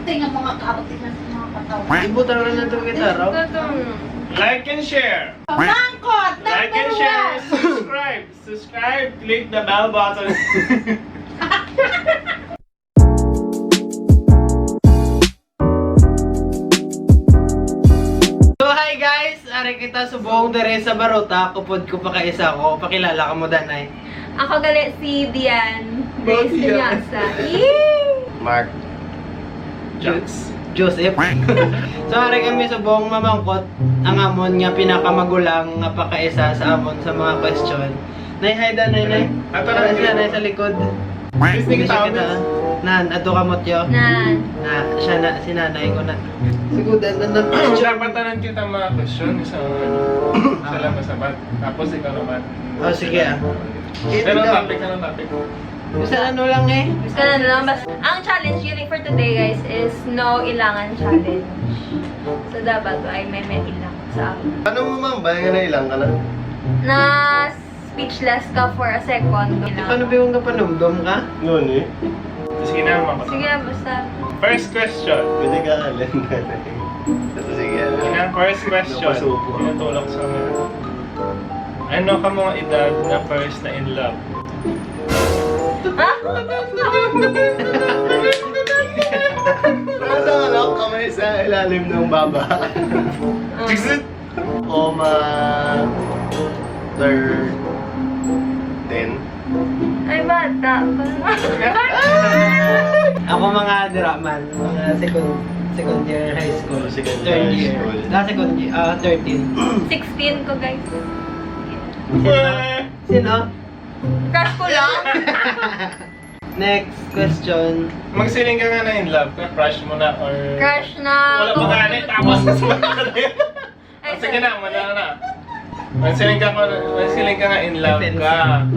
Acting ang mga kaotik na sa mga katawan. Ibutan lang na itong gitara. Like and share. Pamangkot! Like and share. Subscribe. Subscribe. Click the bell button. So hi guys! Ari kita subong dere sa Barota. Kupod ko pa kaisa ko. Pakilala ka mo danay. Ako gali si Dian. Grace Dian. Piñasa. Mark. Jux. Joseph. So ari kami subong mamangkot ang amon nga pinakamagulang nga pakaisa sa amon sa mga question. Nay hi danay nay. Ato Para na sila nay sa likod. Listening Siya towels. kita. Nan ato kamotyo. Nan. Na siya na si nanay ko na. Siguro dan Dapat tanan kita mga question. Isang isa lang masabat. Tapos ikaw naman. Oh sige ah. Pero topic na lang topic. Isa ano lang eh. Gusto na lang. Ang challenge yun for today guys is no ilangan challenge. So dapat ay may ilang sa akin. Ano mo ma'am? Bayan nga na ilang ka na? Na speechless ka for a second. Paano ba yung kapanumdom ka? Noon eh. Sige na mga Sige na, basta. First question. Pwede ka alin na. Sige Ang first question. Napasupo. Tinutulak sa mga. Ano ka mga edad na first na in love? Ha? Pero sa ano, kamay sa ilalim ng baba. O third 10. Ay, bata pa. Ako mga diraman, mga second year high school, Second year third high year. school. Second year, 13. 16 ko guys. Sino? Crush ko lang. Next question. Magsiling ka nga na in love ka, crush mo na or... Crush na. Wala pa gani, tapos Ay, sige na, wala na. Magsiling ka nga in love ka.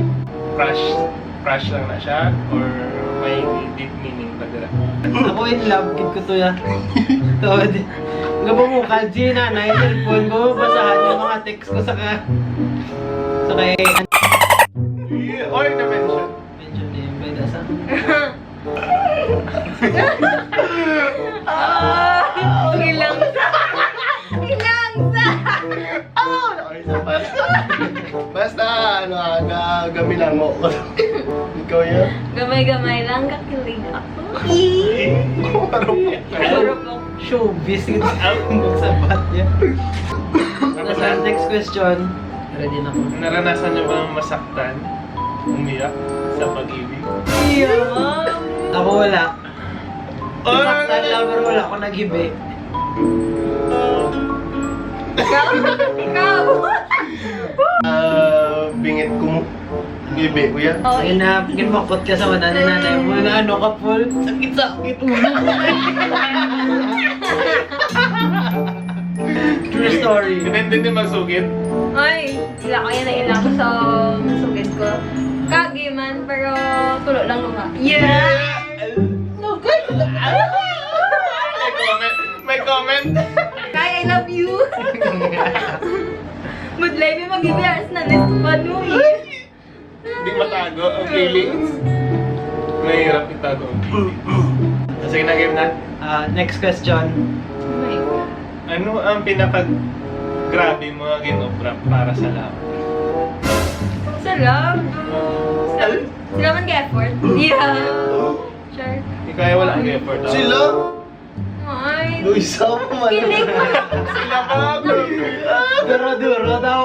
Crush lang na siya or may deep meaning pa dira? Ako in love, kid ko to ya. Tawad. Gabo mo, kadji na, na yung cellphone ko, basahan yung mga text ko sa kay, Or na-mention. mention niya yung pwede sa. Ilang sa. Ilang sa. Basta ano, gamilan mo. Ikaw yan? Gamay-gamay lang kakilig ako. Sarap ako. Showbiz, ang magsabat niya. Nasa next question. Ready na ako. Naranasan niyo ba masaktan? Umiyak sa pag-ibig? Iya. Ako wala. Saktan lang pero wala ako nag-ibi. Ikaw? Ikaw? Bingit ko mo. Bibi ko yan. Oh, Ayun na, ginmakot ka sa mata ni nanay mo na ano ka, Paul? Sakit-sakit, ulo ko. True story. Hindi din magsugit. Ay, sila ko yan na ilang sa sugid ko. Kagi man, pero tulo lang nga. Yeah! No good! May comment. Kay, I love you! Mudlay may mag-ibiyas na nestipan mo eh. Hindi matago ang feelings. Mahirap itago ang feelings. Sige na, game na. Next question. Oh my God. Ano ang pinaka-grabe mo ginobra para sa love? Sa love. Sila man ka-effort? Yeah. Sure. Hindi kaya wala ang effort. Sila? Ay. Luisa mo man. Kilig mo lang. Sila ba? Duro-duro daw.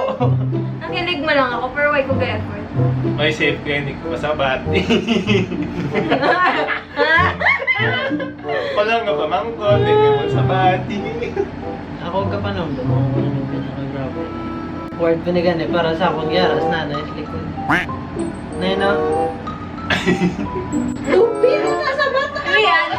Nakilig mo lang ako, pero why ko ka-effort? May safe ka, hindi ko masabat. Wala nga pa mangko, hindi ko masabat. Ako ka pa nung ako yung pinaka-grabe. Word pinigan eh, para sa akong yaras na sa likod. Nay no? Lupin mo na sa bata! Rihanna!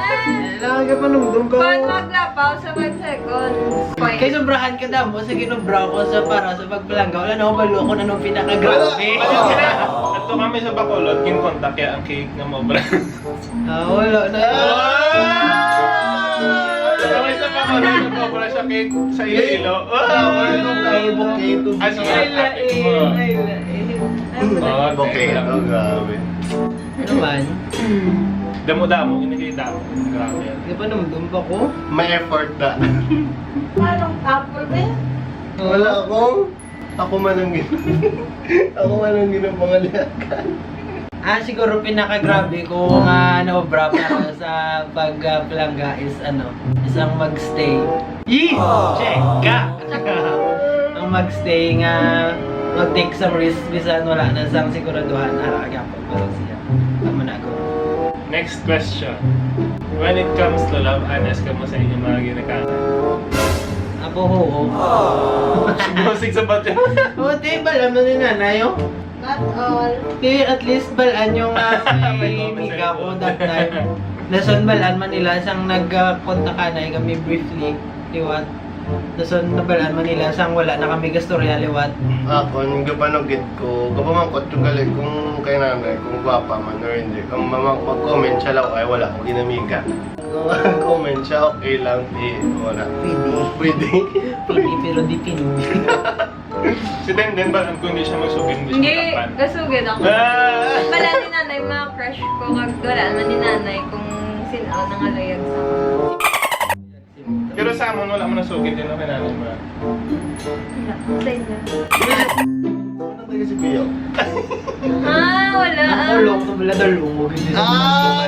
Kailangan ka pa nung doon ka. Ba't maglapaw sa 5 seconds? Kay sobrahan ka daw mo sa ginobra ko sa para sa pagpalangga. Wala na ako balo kung anong pinaka-grabe. Ayun sila, ato kami sa Bacolod, kinkontak ya ang cake na mobra. Wala na. Kami sa Bacolod, mobra siya cake sa Iloilo. Ay, sa Ay, ate mo. lae. Oh, Okay, teka. grabe. Ano man? Damo-damo, hindi kayo damo. Grabe yan. Di ba namdum pa ko? May effort na. Anong apple ba yan? Wala akong... Ako man ang ako man ang ginapangalakan. Siguro pinaka-grabe ko nga naobra para sa pagplangga is isang magstay. Yee! Check ka! Ang magstay nga mag-take some risk bisan wala na sang siguraduhan ara gyapon pero siya. Tama na ako. Next question. When it comes to love, honest ka mo sa inyong mga ginakanan. Ako oo. Musik sa ba't yan? Oo, di ba alam na ni nanay oh? Not all. Di at least balaan yung may miga ko that time. Nason balaan man nila sang nagkontak kanay kami briefly liwat. Nason nabalaan man nila sang wala na kami gastorya liwat. Ako, yung gapanogit ko, kapamangkot yung galing kung kay nanay, kung gwapa man or hindi. Kung mag-comment siya lang, ay wala akong ginamiga. Kung mag-comment siya, okay lang, wala. Pwede. Pili pero di pinili. Si Denden ba kung hindi siya magsugin, hindi Hindi, siya matakpan? kasugid ako. Ah! Wala ni nanay mga crush ko. Kag wala naman ni nanay kung sino nangalayag sa ako. Pero sa amon, wala mo nasugin din ako namin ba? Wala. Sa inyo. Ano tayo si Pio? Wala. Nakulong to bala dalungog.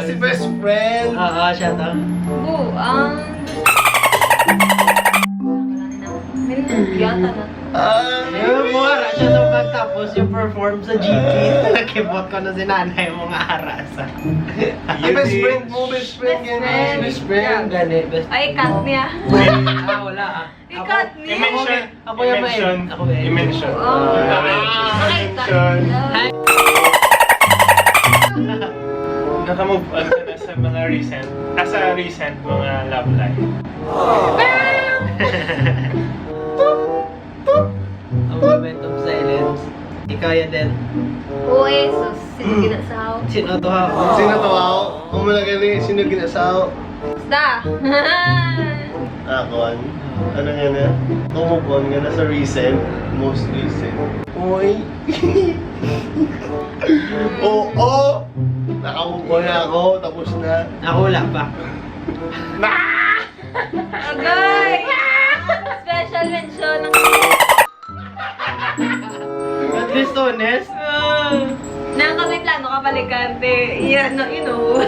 Si best friend! Siya ta. Yata na. Yung mga ara siya nung pagtapos yung perform sa GP. Nakibot ko na si nanay yung mga arasa. Best friend mo, best friend yan. Best Best Ang friend. gani, best. Ay, cut niya. Wala I-cut niya. I-mention. Ako yung I-mention. Ako ba? I-mention. Oh. Ay, cut. Nakamove on ka na sa mga recent, recent mga love life. Ang moment of silence. Ikaw yan din. Oo, sus. Sino ginasaw? Sino to ha? Sino to ako? Kung mula gani, sino ginasaw? Basta. Ako, ano nga na? Tumupon nga na sa recent, most recent. Uy! Oo! Nakamupon na ako, tapos na. Ako wala pa. Agay! Special mention. At least honest. Na kami plano kapalikan, te. Yeah, no, you know.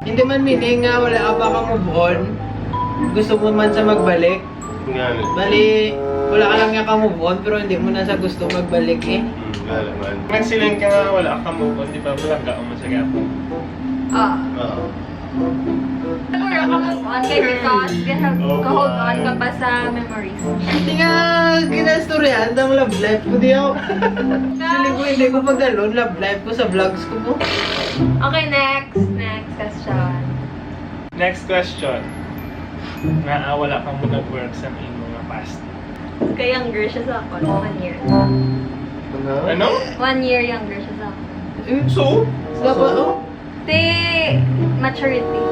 Hindi man meaning nga wala ka pa ka move on. Gusto mo man sa magbalik. Nga Bali, wala ka lang nga ka move on pero hindi mo na sa gusto magbalik eh. Nga naman. Nagsiling ka nga, wala ka move on, di ba? Bulaga o masagapo. Oo. Siguro ka move on kay because ka-hold on ka pa sa memories. Hindi nga ginastoryan ang love life ko. Di ako. Hindi ko pagdalon love life ko sa vlogs ko po. Okay, next. Next question. Next question. Wala kang mo nag-work sa iyong mga past. Kay younger siya sa ako. 1 year. Ano? 1 year younger siya sa ako. So? Dapat oh. Te, maturity.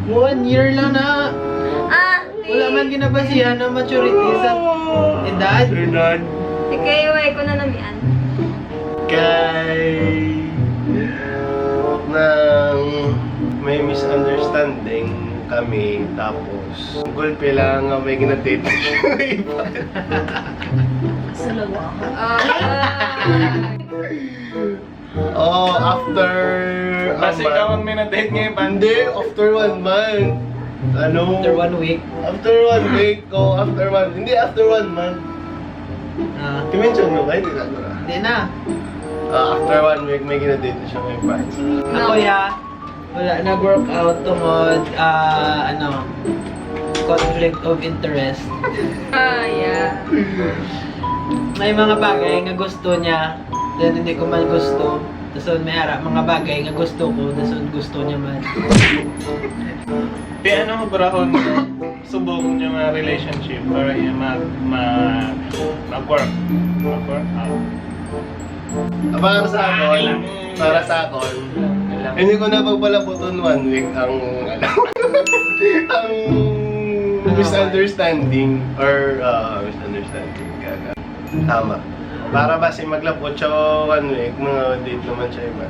1 year lang na. Wala man ginabasihan ng maturity sa edad. Edad. Te, kayo ay ko na namian. Kay... nang may misunderstanding kami, tapos gulpe lang nga may ginadate yung iba. Oh, after a Kasi ikaw ang month. minadate ngayon, band. Hindi, after 1 month. Ano? After 1 week. After 1 week. Oh, after 1. Hindi, after 1 month. I-mention mo ba? Hindi na ko na. Hindi na. After 1 week, may ginadate na siya ngayon pa. Ako ya, wala nag-work out tungod, conflict of interest. Yeah. May mga bagay nga gusto niya, then hindi ko man gusto. Tapos may harap mga bagay nga gusto ko, tapos gusto niya man. Di ano mo barahon subong yung relationship para yung mag-work. Mag-work out. Para sa akon, hindi ko na pagpalabuton 1 week ang ang misunderstanding or misunderstanding kaga. Tama. Para ba si maglapot siya 1 week, mga date naman siya iba.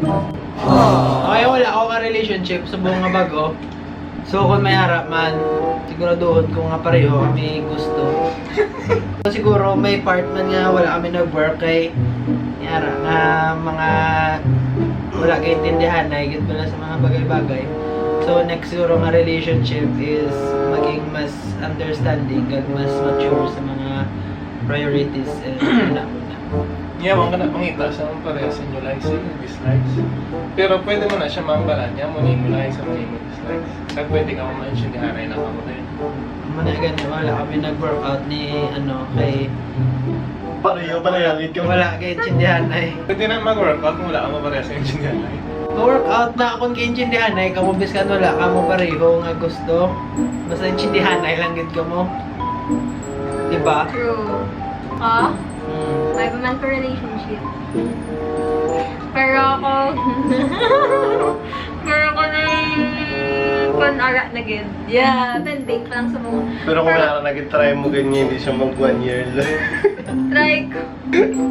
Okay, wala ako ka-relationship sa buong nga bago. So kung may harap man, siguraduhon ko nga pareho kami gusto. So, siguro may part man nga wala kami nag-work kay yara nga mga wala kay intindihan na higit pala sa mga bagay-bagay. So next siguro nga relationship is maging mas understanding kag mas mature sa mga priorities and wala mo na. Yeah, wag ka na pangita sa mga parehas inyo likes and dislikes. Pero pwede mo na siya mambalan niya, mo name likes and name dislikes. Kaya pwede ka ma-mention ni Haray na kamo din. Muna ganyan, wala kami nag-workout ni kay Pareho, panayangit ka. wala kay intindihan ay. Pwede na mag-workout kung wala ka maparehas sa engineer like. Ma-workout na akong kay intindihan ay kamubis ka wala ka mo pareho nga gusto. Basta intindihan ay lang gid ka mo. Diba? True. Ha? May pa man ko relationship. Pero ako... Pero ako na kung ara na gid. Yeah, pending pa lang sa mga... Pero kung wala ka nag-try mo ganyan, hindi siya mag 1 year lang. Try ko.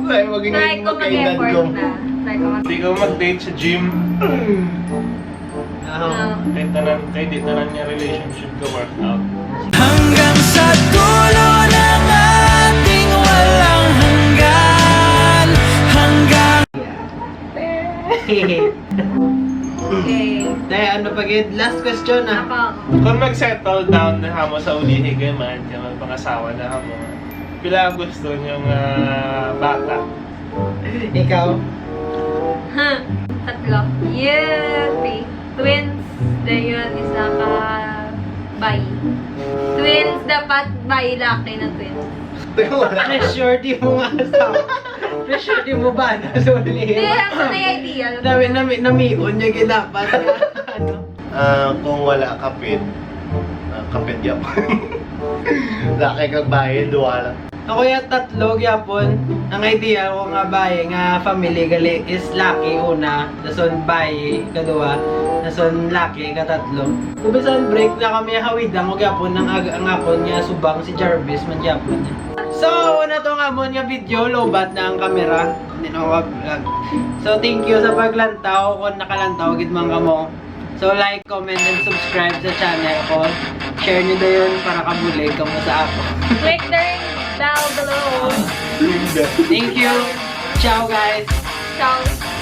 Try mo ganyan Try ko magkainan mag-effort ko. na. Try ko Hindi ko mag-date sa gym. Oo. Kahit dito na niya relationship ka workout. Hanggang sa dulo ng ating walang hanggan. Hanggang... Okay. Dahil ano pa gid? Last question ah. Ako. Kung mag-settle down na hamo sa ulihi kayo man, kaya mag-pangasawa na hamo, pila ang gusto niyong bata? Ikaw? Huh. Tatlo. Yeah, 3. Twins. Dayon, isa ka bayi. Twins, dapat bayi laki na twins. Pressure di mo nga asawa. Pressure di mo ba na sa Hindi, ulihin? ako na yung idea. Namion niya gid dapat. Ano? Kung wala kapit, kapit yapon. Laki kag bahay, duwa lang. Ako yung tatlo gyapon. Ang idea ko nga baye nga family gali is lucky una, dason baye kaduwa, dason lucky katatlo. Kubisan break na kami hawidang ko gyapon ang angapon nga subang si Jarvis man gyapon niya. So, una to nga mo nga video, lobat na ang kamera. Hindi na ako vlog. So, thank you sa paglantaw. Kung nakalantaw, gid man kamo. So, like, comment, and subscribe sa channel ko. Share nyo na yun para kabulig kamo sa ako. Click the ring bell below. Thank you. Ciao, guys. Ciao.